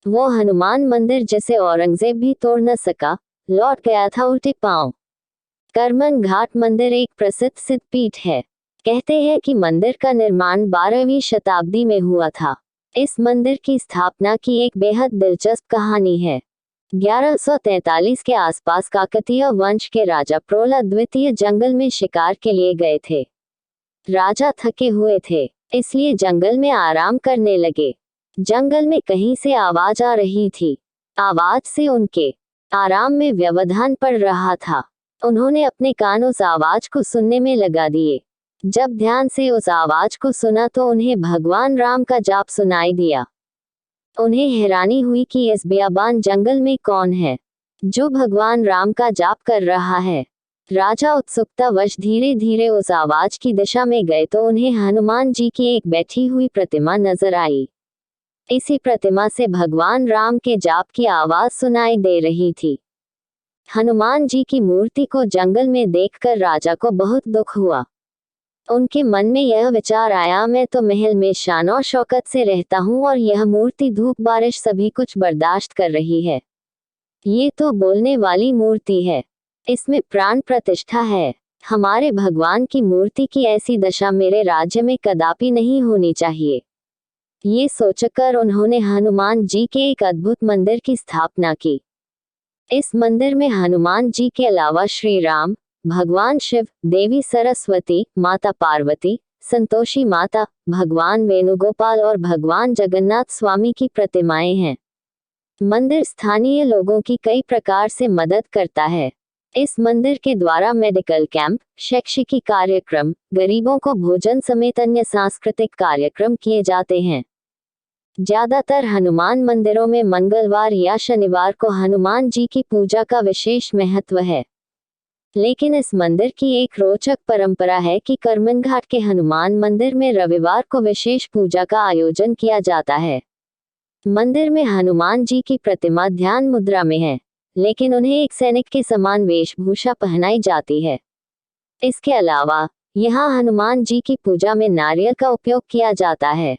वो हनुमान मंदिर जिसे औरंगजेब भी तोड़ न सका, लौट गया था उल्टे पांव। करमन घाट मंदिर एक प्रसिद्ध सिद्धपीठ है। कहते हैं कि मंदिर का निर्माण 12वीं शताब्दी में हुआ था। इस मंदिर की स्थापना की एक बेहद दिलचस्प कहानी है। 1143 के आसपास काकतीय वंश के राजा प्रोला द्वितीय जंगल में शिकार के लिए गए थे। राजा थके हुए थे, इसलिए जंगल में आराम करने लगे। जंगल में कहीं से आवाज आ रही थी। आवाज से उनके आराम में व्यवधान पड़ रहा था। उन्होंने अपने कान उस आवाज को सुनने में लगा दिए। जब ध्यान से उस आवाज को सुना तो उन्हें भगवान राम का जाप सुनाई दिया। उन्हें हैरानी हुई कि इस बेयाबान जंगल में कौन है जो भगवान राम का जाप कर रहा है। राजा उत्सुकतावश धीरे धीरे उस आवाज की दिशा में गए तो उन्हें हनुमान जी की एक बैठी हुई प्रतिमा नजर आई। इसी प्रतिमा से भगवान राम के जाप की आवाज सुनाई दे रही थी। हनुमान जी की मूर्ति को जंगल में देखकर राजा को बहुत दुख हुआ। उनके मन में यह विचार आया, मैं तो महल में शान और शौकत से रहता हूँ और यह मूर्ति धूप बारिश सभी कुछ बर्दाश्त कर रही है। ये तो बोलने वाली मूर्ति है, इसमें प्राण प्रतिष्ठा है। हमारे भगवान की मूर्ति की ऐसी दशा मेरे राज्य में कदापि नहीं होनी चाहिए। ये सोचकर उन्होंने हनुमान जी के एक अद्भुत मंदिर की स्थापना की। इस मंदिर में हनुमान जी के अलावा श्री राम, भगवान शिव, देवी सरस्वती, माता पार्वती, संतोषी माता, भगवान वेणुगोपाल और भगवान जगन्नाथ स्वामी की प्रतिमाएं हैं। मंदिर स्थानीय लोगों की कई प्रकार से मदद करता है। इस मंदिर के द्वारा मेडिकल कैंप, शैक्षिक कार्यक्रम, गरीबों को भोजन समेत अन्य सांस्कृतिक कार्यक्रम किए जाते हैं। ज्यादातर हनुमान मंदिरों में मंगलवार या शनिवार को हनुमान जी की पूजा का विशेष महत्व है। लेकिन इस मंदिर की एक रोचक परंपरा है कि करमन घाट के हनुमान मंदिर में रविवार को विशेष पूजा का आयोजन किया जाता है। मंदिर में हनुमान जी की प्रतिमा ध्यान मुद्रा में है, लेकिन उन्हें एक सैनिक के समान वेशभूषा पहनाई जाती है। इसके अलावा यहाँ हनुमान जी की पूजा में नारियल का उपयोग किया जाता है।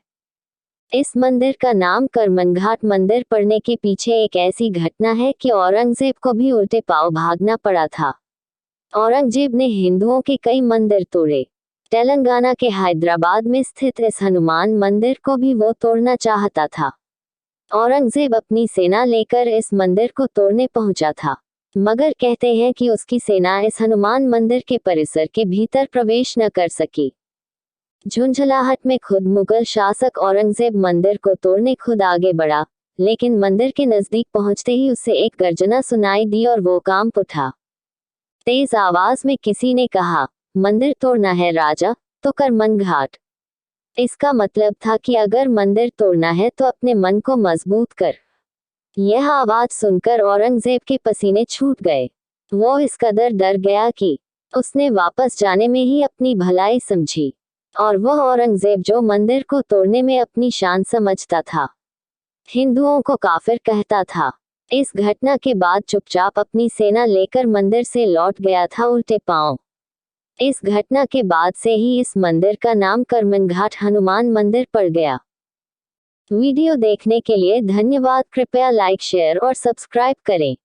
इस मंदिर का नाम करमन घाट मंदिर पड़ने के पीछे एक ऐसी घटना है कि औरंगजेब को भी उल्टे पांव भागना पड़ा था। औरंगजेब ने हिंदुओं के कई मंदिर तोड़े। तेलंगाना के हैदराबाद में स्थित इस हनुमान मंदिर को भी वो तोड़ना चाहता था। औरंगजेब अपनी सेना लेकर इस मंदिर को तोड़ने पहुंचा था, मगर कहते हैं कि उसकी सेना इस हनुमान मंदिर के परिसर के भीतर प्रवेश न कर सकी। झुंझलाहट में खुद मुगल शासक औरंगजेब मंदिर को तोड़ने खुद आगे बढ़ा, लेकिन मंदिर के नजदीक पहुंचते ही उसे एक गर्जना सुनाई दी और वो कांप उठा। तेज आवाज में किसी ने कहा, मंदिर तोड़ना है राजा, तो करमन घाट। इसका मतलब था कि अगर मंदिर तोड़ना है तो अपने मन को मजबूत कर। यह आवाज सुनकर औरंगजेब के पसीने छूट गए। वो इस कदर डर गया कि उसने वापस जाने में ही अपनी भलाई समझी, और वह औरंगजेब जो मंदिर को तोड़ने में अपनी शान समझता था, हिंदुओं को काफिर कहता था। इस घटना के बाद चुपचाप अपनी सेना लेकर मंदिर से लौट गया था उल्टे पांव। इस घटना के बाद से ही इस मंदिर का नाम करमन घाट हनुमान मंदिर पड़ गया। वीडियो देखने के लिए धन्यवाद। कृपया लाइक, शेयर और सब्सक्राइब करें।